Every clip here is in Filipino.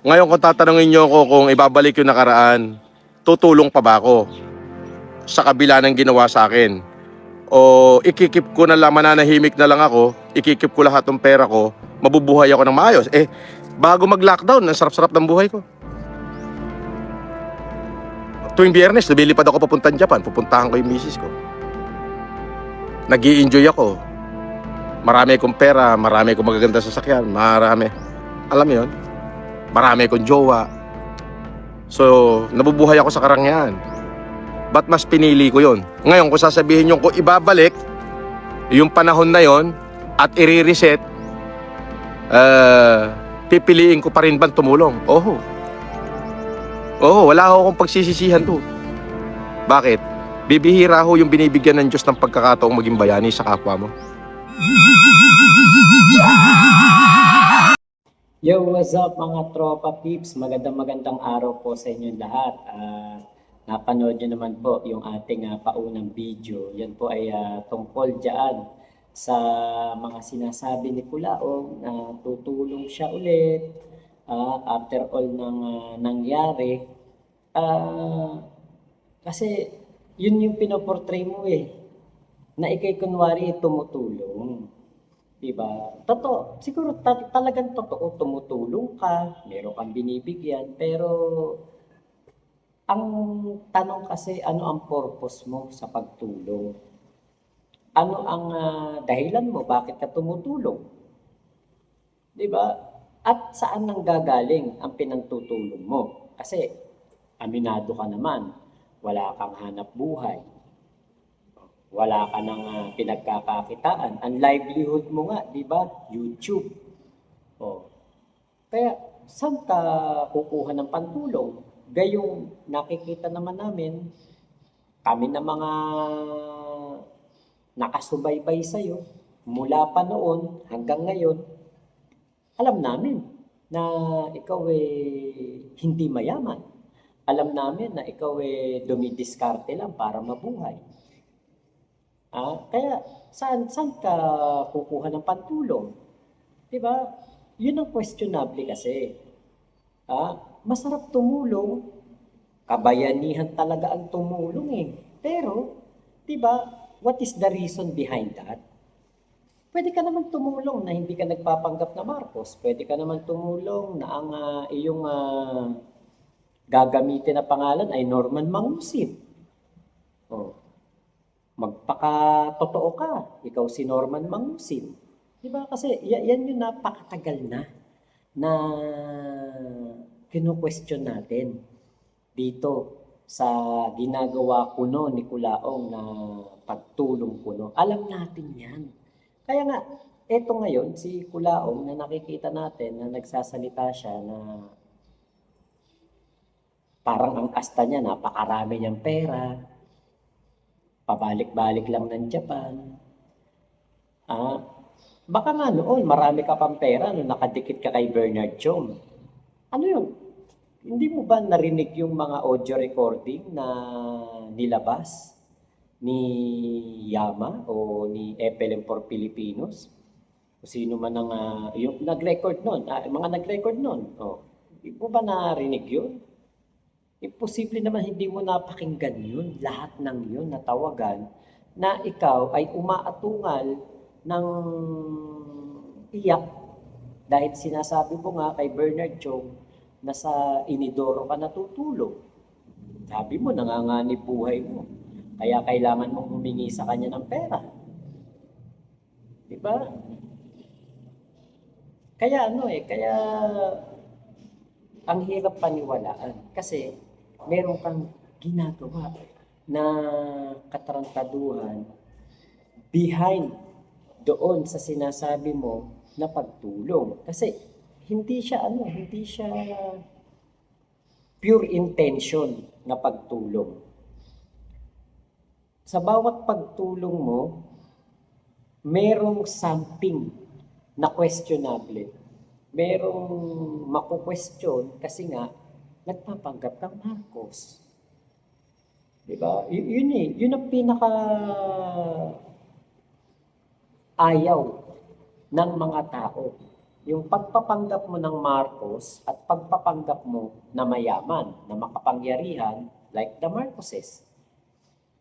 Ngayon kung tatanungin niyo ako kung ibabalik yung nakaraan, tutulong pa ba ako sa kabila ng ginawa sa akin? O ikikip ko na lang, mananahimik na lang ako, ikikip ko lahat ng pera ko, mabubuhay ako ng maayos? Bago mag-lockdown, ang sarap-sarap ng buhay ko. Tuwing Biyernes, lumilipad ako papuntang Japan, pupuntahan ko yung misis ko. Nag-i-enjoy ako. Marami akong pera, marami akong magaganda sasakyan, marami. Alam mo yun? Marami akong jowa. So, nabubuhay ako sa karangyaan. Ba't mas pinili ko yon? Ngayon, kung sasabihin nyo kung ibabalik yung panahon na yon at i-reset, pipiliin ko pa rin bang tumulong? Wala akong pagsisisihan to. Bakit? Bibihira ho yung binibigyan ng Diyos ng pagkakataong maging bayani sa kapwa mo. Yo, what's up mga tropa peeps? Magandang araw po sa inyong lahat. Napanood nyo naman po yung ating paunang video. Yan po ay tungkol dyan sa mga sinasabi ni Kulaong na tutulong siya ulit after all ng nangyari. Kasi yun yung pinoportray mo na ikay kunwari tumutulong. Diba? Totoo. Siguro talagang totoo, tumutulong ka, meron kang binibigyan, pero ang tanong kasi, ano ang purpose mo sa pagtulong? Ano ang dahilan mo? Bakit ka tumutulong? Diba? At saan nanggagaling ang pinantutulong mo? Kasi, aminado ka naman, wala kang hanap buhay. Wala ka ng pinagkakakitaan. Ang livelihood mo nga, di ba? YouTube. Kaya, saan ka kukuha ng pantulong? Gayong nakikita naman namin, kami na mga nakasubaybay sa'yo, mula pa noon hanggang ngayon, alam namin na ikaw hindi mayaman. Alam namin na ikaw dumidiskarte lang para mabuhay. Kaya saan ka kukuha ng pantulong? 'Di ba? 'Yun ang questionable kasi. Masarap tumulong, kabayanihan talaga ang tumulong Pero, 'di ba, what is the reason behind that? Pwede ka naman tumulong na hindi ka nagpapanggap na Marcos. Pwede ka naman tumulong na ang iyong gagamitin na pangalan ay Norman Mangusin. Magpaka-totoo ka, ikaw si Norman Mangusin. Diba? Kasi yan yung napakatagal na kino-question natin dito sa ginagawa kuno ni Kulaong na pagtulong kuno. Alam natin yan. Kaya nga, eto ngayon, si Kulaong na nakikita natin na nagsasalita siya na parang ang asta niya, napakarami niyang pera, pabalik-balik lang ng Japan. Baka nga noon, marami ka pang pera nung nakadikit ka kay Bernard Chong. Ano yun? Hindi mo ba narinig yung mga audio recording na nilabas ni Yama o ni FLM for Filipinos? O sino man ang yung nag-record nun, mga nag-record nun. Hindi mo ba narinig yun? Imposible naman hindi mo napakinggan yun, lahat ng yun na tawagan, na ikaw ay umaatungal ng iyak dahil sinasabi mo nga kay Bernard Chong na sa inidoro ka natutulog. Sabi mo, nanganganib buhay mo. Kaya kailangan mong humingi sa kanya ng pera. Diba? Kaya kaya ang hirap paniwalaan kasi meron kang ginagawa na katarantaduhan behind doon sa sinasabi mo na pagtulong. Kasi hindi siya pure intention na pagtulong. Sa bawat pagtulong mo, merong something na questionable. Merong maku-question kasi nga nagpapanggap kang Marcos. Diba? Yun ang pinaka ayaw ng mga tao. Yung pagpapanggap mo ng Marcos at pagpapanggap mo na mayaman, na makapangyarihan, like the Marcoses.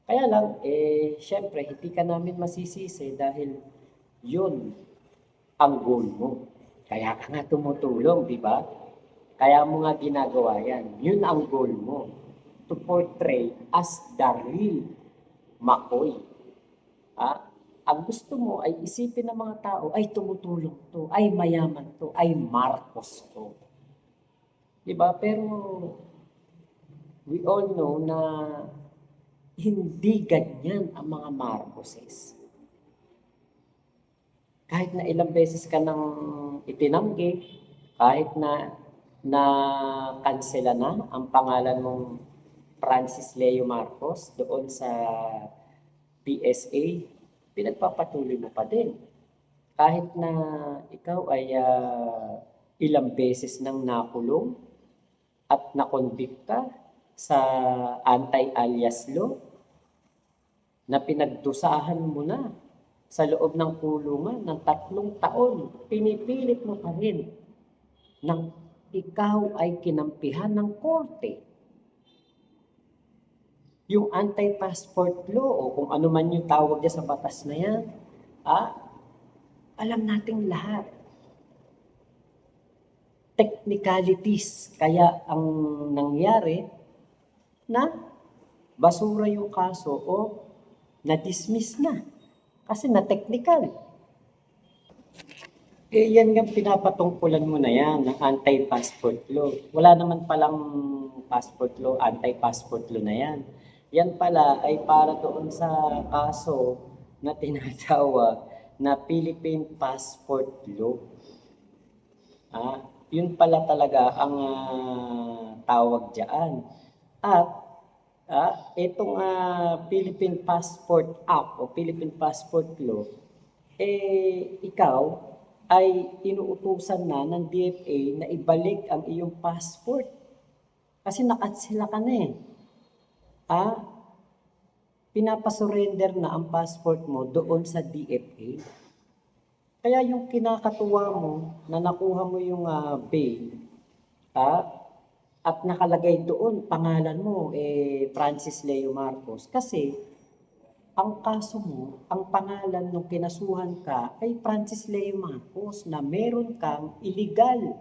Kaya lang, syempre, hindi ka namin masisisi dahil yun ang goal mo. Kaya ka nga tumutulong, di ba? Kaya mo nga ginagawa yan. Yun ang goal mo. To portray as the real McCoy. Ang gusto mo ay isipin ng mga tao, ay tumutulong to, ay mayaman to, ay Marcos to. Diba? Pero we all know na hindi ganyan ang mga Marcoses. Kahit na ilang beses ka nang itinanggi, kahit na kansela na ang pangalan mong Francis Leo Marcos doon sa PSA, pinagpapatuloy mo pa din. Kahit na ikaw ay ilang beses nang nakulong at nakonbikta sa anti-alias law, na pinagdusahan mo na sa loob ng kulungan ng 3 taon, pinipilit mo pa rin nang ikaw ay kinampihan ng korte. Yung anti-passport law o kung ano man yung tawag niya sa batas na yan, alam nating lahat. Technicalities kaya ang nangyari na basura yung kaso o na-dismiss na kasi na-technical. Yan nga pinapatungkulan mo na yan ng anti-passport law. Wala naman palang passport law, anti-passport law na yan. Yan pala ay para doon sa kaso na tinatawag na Philippine Passport Law. Yun pala talaga ang tawag dyan. At itong Philippine Passport Act o Philippine Passport Law, ikaw ay inuutusan na ng DFA na ibalik ang iyong passport. Kasi nakansela ka na eh. Pinapasurrender na ang passport mo doon sa DFA. Kaya yung kinakatuwa mo na nakuha mo yung bail, at nakalagay doon pangalan mo Francis Leo Marcos kasi ang kaso mo, ang pangalan ng kinasuhan ka ay Francis Leo Marcos na meron kang illegal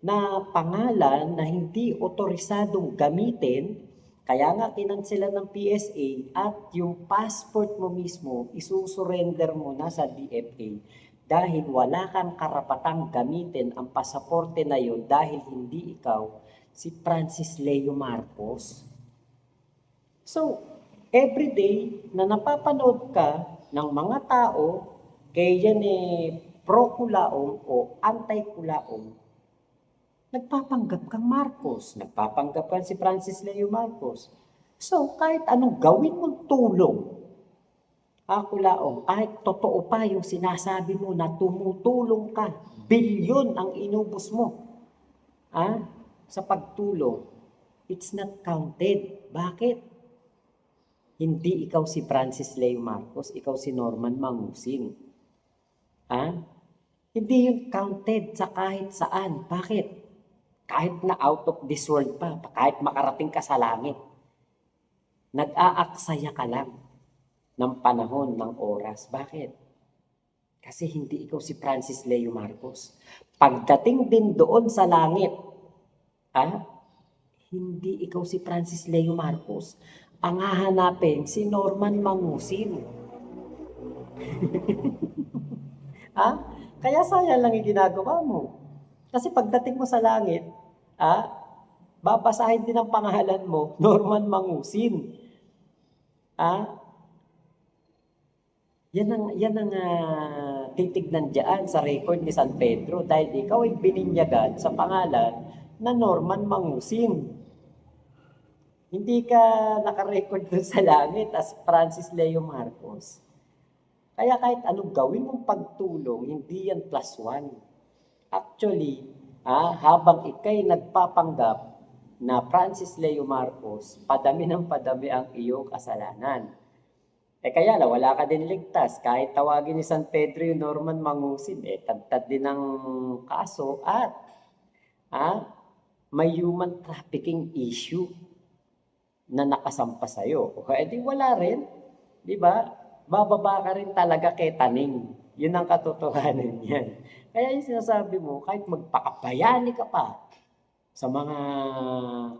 na pangalan na hindi otorisadong gamitin. Kaya nga kinansela ng PSA at yung passport mo mismo isusurrender mo na sa DFA dahil wala kang karapatang gamitin ang pasaporte na yun dahil hindi ikaw si Francis Leo Marcos. So, everyday na napapanood ka ng mga tao, kaya yan pro-kulaong o anti-kulaong, nagpapanggap kang Marcos, nagpapanggap kang si Francis Leo Marcos. So, kahit anong gawin mong tulong, kulaong, kahit totoo pa yung sinasabi mo na tumutulong ka, bilyon ang inubos mo sa pagtulong, it's not counted. Bakit? Hindi ikaw si Francis Leo Marcos, ikaw si Norman Mangusin. Hindi yun counted sa kahit saan. Bakit? Kahit na out of this world pa, kahit makarating ka sa langit, nag-aaksaya ka lang ng panahon, ng oras. Bakit? Kasi hindi ikaw si Francis Leo Marcos. Pagdating din doon sa langit, hindi ikaw si Francis Leo Marcos. Ang hahanapin, si Norman Mangusin. Kaya sayang lang yung ginagawa mo. Kasi pagdating mo sa langit, babasahin din ang pangalan mo, Norman Mangusin. Yan ang titignan diyan sa record ni San Pedro dahil ikaw ay bininyagan sa pangalan na Norman Mangusin. Hindi ka nakarecord dun sa langit as Francis Leo Marcos. Kaya kahit anong gawin mong pagtulong, hindi yan +1. Actually, habang ikay nagpapanggap na Francis Leo Marcos, padami ng padami ang iyong kasalanan. Kaya lang, wala ka din ligtas. Kahit tawagin ni San Pedro yung Norman Mangusin, tad-tad din ang kaso at ah, may human trafficking issue na nakasampa sa'yo. O di wala rin. Di ba? Bababa ka rin talaga kay taning. Yun ang katotohanan niyan. Kaya yung sinasabi mo, kahit magpakabayani ka pa sa mga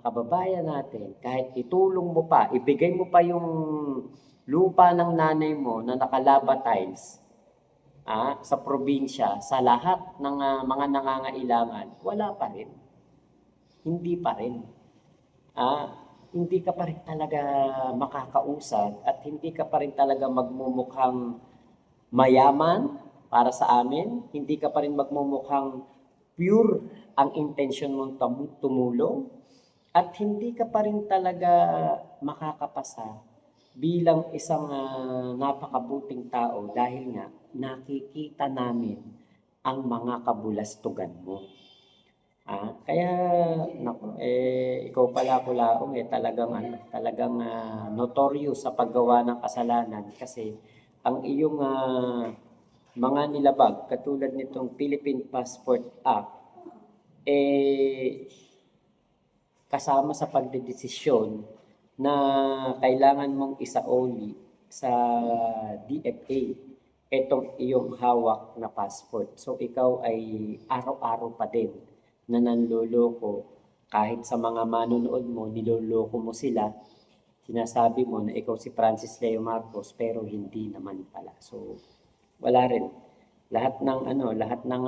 kababayan natin, kahit itulong mo pa, ibigay mo pa yung lupa ng nanay mo na nakalaba tiles sa probinsya, sa lahat ng mga nangangailangan, wala pa rin. Hindi pa rin. Ah, hindi ka pa rin talaga makakausad at hindi ka pa rin talaga magmumukhang mayaman para sa amin, hindi ka pa rin magmumukhang pure ang intention mong tumulong at hindi ka pa rin talaga makakapasa bilang isang napakabuting tao dahil nga nakikita namin ang mga kabulastugan mo. Kaya naku, ikaw pala Kulaong talagang notorious sa paggawa ng kasalanan kasi ang iyong mga nilabag katulad nitong Philippine Passport Act eh kasama sa pagdedesisyon na kailangan mong isaoli sa DFA itong iyong hawak na passport. So ikaw ay araw-araw pa din na nanloloko kahit sa mga manonood mo, niloloko mo sila, sinasabi mo na ikaw si Francis Leo Marcos pero hindi naman pala. So wala rin. Lahat ng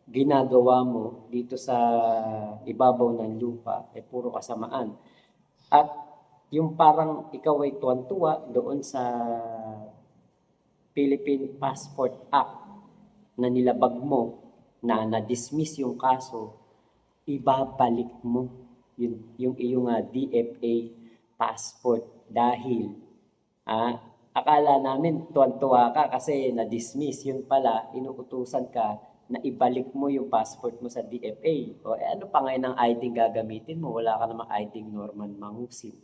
ginagawa mo dito sa ibabaw ng lupa ay puro kasamaan. At yung parang ikaw ay tuwan-tuwa doon sa Philippine Passport Act na nilabag mo na na-dismiss yung kaso, ibabalik mo yung iyong DFA passport dahil akala namin tuwan-tuwa ka kasi na-dismiss. Yun pala, inuutusan ka na ibalik mo yung passport mo sa DFA. Ano pa ngayon ang ID gagamitin mo? Wala ka namang ID Norman Mangusin.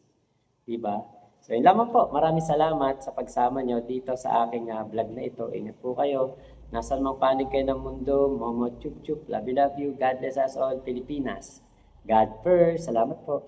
Diba? So yun lamang po. Maraming salamat sa pagsama nyo dito sa aking vlog na ito. Ingat po kayo. Nasaan mang panig kayo ng mundo. Momo chup chup. Love you, love you. God bless us all. Pilipinas. God first. Salamat po.